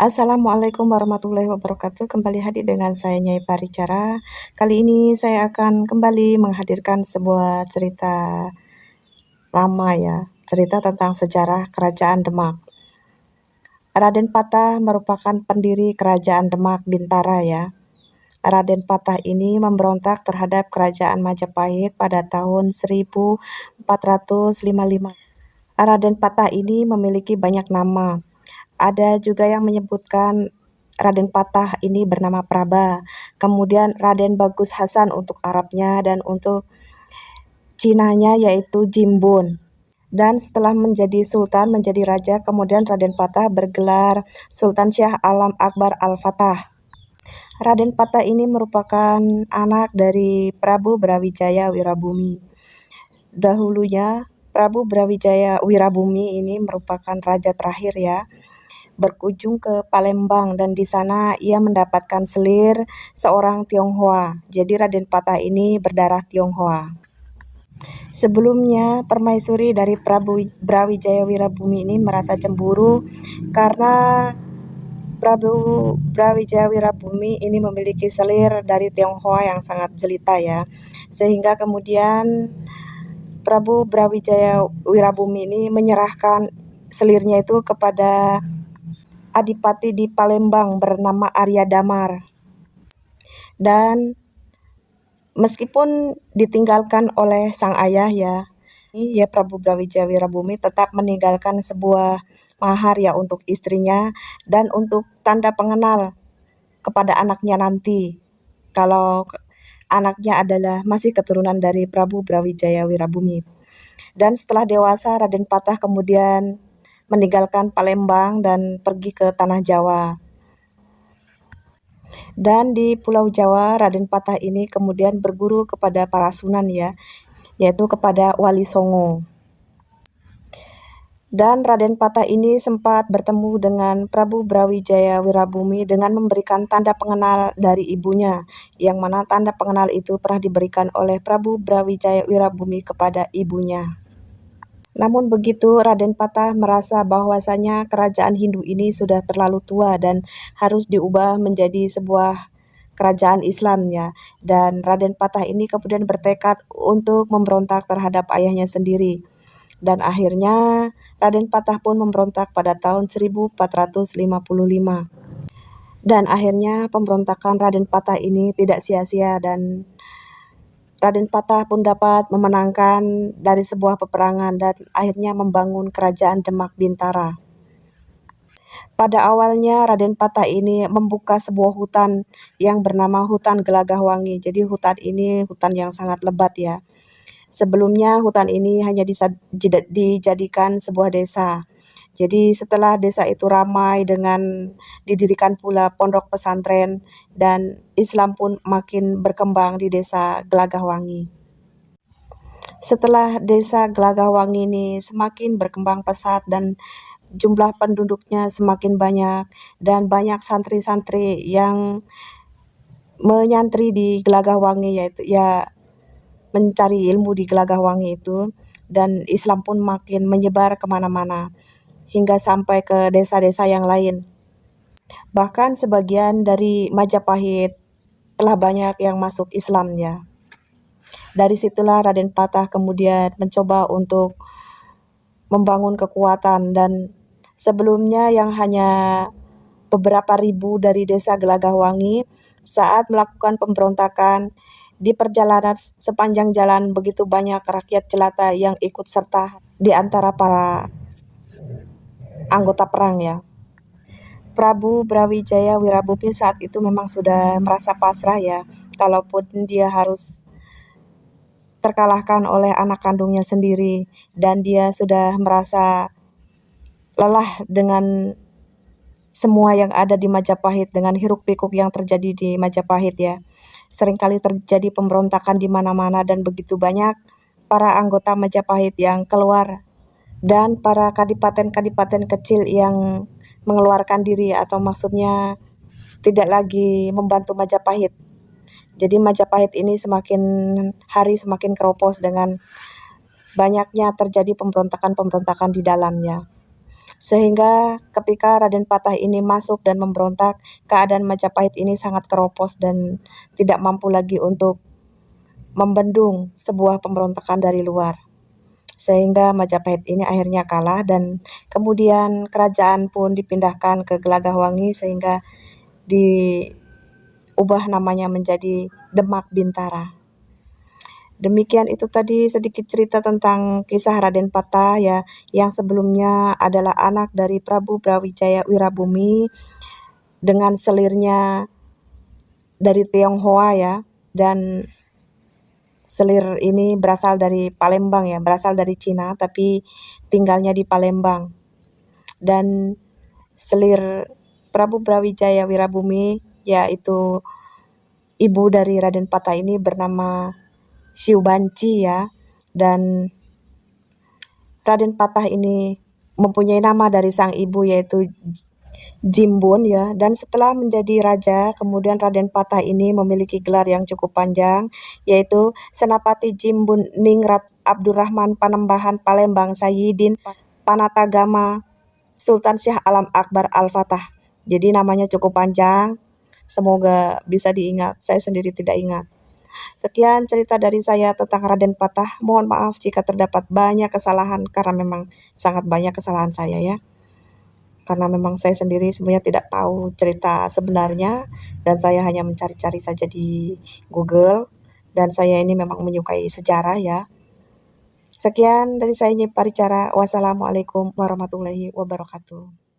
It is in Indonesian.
Assalamualaikum warahmatullahi wabarakatuh. Kembali hadir dengan saya Nyai Paricara. Kali ini saya akan kembali menghadirkan sebuah cerita lama ya, cerita tentang sejarah Kerajaan Demak. Raden Patah merupakan pendiri Kerajaan Demak Bintara ya. Raden Patah ini memberontak terhadap Kerajaan Majapahit pada tahun 1455. Raden Patah ini memiliki banyak nama. Ada juga yang menyebutkan Raden Patah ini bernama Praba, kemudian Raden Bagus Hasan untuk Arabnya dan untuk Cinanya yaitu Jimbun. Dan setelah menjadi sultan, menjadi raja, kemudian Raden Patah bergelar Sultan Syah Alam Akbar Al-Fatah. Raden Patah ini merupakan anak dari Prabu Brawijaya Wirabumi. Dahulunya Prabu Brawijaya Wirabumi ini merupakan raja terakhir ya, berkunjung ke Palembang dan di sana ia mendapatkan selir seorang Tionghoa. Jadi Raden Patah ini berdarah Tionghoa. Sebelumnya permaisuri dari Prabu Brawijaya Wirabumi ini merasa cemburu karena Prabu Brawijaya Wirabumi ini memiliki selir dari Tionghoa yang sangat jelita ya. Sehingga kemudian Prabu Brawijaya Wirabumi ini menyerahkan selirnya itu kepada adipati di Palembang bernama Arya Damar. Dan meskipun ditinggalkan oleh sang ayah ya Prabu Brawijaya Wirabumi tetap meninggalkan sebuah mahar ya untuk istrinya dan untuk tanda pengenal kepada anaknya nanti. Kalau anaknya adalah masih keturunan dari Prabu Brawijaya Wirabumi. Dan setelah dewasa Raden Patah kemudian meninggalkan Palembang dan pergi ke tanah Jawa. Dan di Pulau Jawa Raden Patah ini kemudian berguru kepada para sunan ya, yaitu kepada Wali Songo. Dan Raden Patah ini sempat bertemu dengan Prabu Brawijaya Wirabumi dengan memberikan tanda pengenal dari ibunya, yang mana tanda pengenal itu pernah diberikan oleh Prabu Brawijaya Wirabumi kepada ibunya. Namun begitu Raden Patah merasa bahwasanya kerajaan Hindu ini sudah terlalu tua dan harus diubah menjadi sebuah kerajaan Islam ya. Dan Raden Patah ini kemudian bertekad untuk memberontak terhadap ayahnya sendiri. Dan akhirnya Raden Patah pun memberontak pada tahun 1455. Dan akhirnya pemberontakan Raden Patah ini tidak sia-sia dan Raden Patah pun dapat memenangkan dari sebuah peperangan dan akhirnya membangun kerajaan Demak Bintara. Pada awalnya Raden Patah ini membuka sebuah hutan yang bernama Hutan Gelagahwangi. Jadi hutan ini hutan yang sangat lebat ya. Sebelumnya hutan ini hanya dijadikan sebuah desa. Jadi setelah desa itu ramai dengan didirikan pula pondok pesantren dan Islam pun makin berkembang di desa Gelagahwangi. Setelah desa Gelagahwangi ini semakin berkembang pesat dan jumlah penduduknya semakin banyak dan banyak santri-santri yang menyantri di Gelagahwangi yaitu ya mencari ilmu di Gelagahwangi itu, dan Islam pun makin menyebar kemana-mana hingga sampai ke desa-desa yang lain. Bahkan sebagian dari Majapahit telah banyak yang masuk Islam ya. Dari situlah Raden Patah kemudian mencoba untuk membangun kekuatan dan sebelumnya yang hanya beberapa ribu dari desa Gelagahwangi saat melakukan pemberontakan di perjalanan sepanjang jalan begitu banyak rakyat jelata yang ikut serta di antara para anggota perang ya. Prabu Brawijaya Wirabumi saat itu memang sudah merasa pasrah ya, kalaupun dia harus terkalahkan oleh anak kandungnya sendiri dan dia sudah merasa lelah dengan semua yang ada di Majapahit, dengan hiruk-pikuk yang terjadi di Majapahit ya. Seringkali terjadi pemberontakan di mana-mana dan begitu banyak para anggota Majapahit yang keluar dan para kadipaten-kadipaten kecil yang mengeluarkan diri atau maksudnya tidak lagi membantu Majapahit. Jadi Majapahit ini semakin hari semakin keropos dengan banyaknya terjadi pemberontakan-pemberontakan di dalamnya. Sehingga ketika Raden Patah ini masuk dan memberontak, keadaan Majapahit ini sangat keropos dan tidak mampu lagi untuk membendung sebuah pemberontakan dari luar. Sehingga Majapahit ini akhirnya kalah dan kemudian kerajaan pun dipindahkan ke Gelagahwangi sehingga diubah namanya menjadi Demak Bintara. Demikian itu tadi sedikit cerita tentang kisah Raden Patah ya, yang sebelumnya adalah anak dari Prabu Brawijaya Wirabumi dengan selirnya dari Tionghoa ya, dan selir ini berasal dari Palembang ya, berasal dari Cina tapi tinggalnya di Palembang. Dan selir Prabu Brawijaya Wirabumi yaitu ibu dari Raden Patah ini bernama Siu Banci ya, dan Raden Patah ini mempunyai nama dari sang ibu yaitu Jimbun ya, dan setelah menjadi raja kemudian Raden Patah ini memiliki gelar yang cukup panjang yaitu Senapati Jimbun Ningrat Abdurrahman Panembahan Palembang Sayyidin Panatagama Sultan Syah Alam Akbar Al-Fatah. Jadi namanya cukup panjang, semoga bisa diingat, saya sendiri tidak ingat. Sekian cerita dari saya tentang Raden Patah. Mohon maaf jika terdapat banyak kesalahan karena memang sangat banyak kesalahan saya ya. Karena memang saya sendiri sebenarnya tidak tahu cerita sebenarnya dan saya hanya mencari-cari saja di Google dan saya ini memang menyukai sejarah ya. Sekian dari saya Nyi Paricara. Wassalamualaikum warahmatullahi wabarakatuh.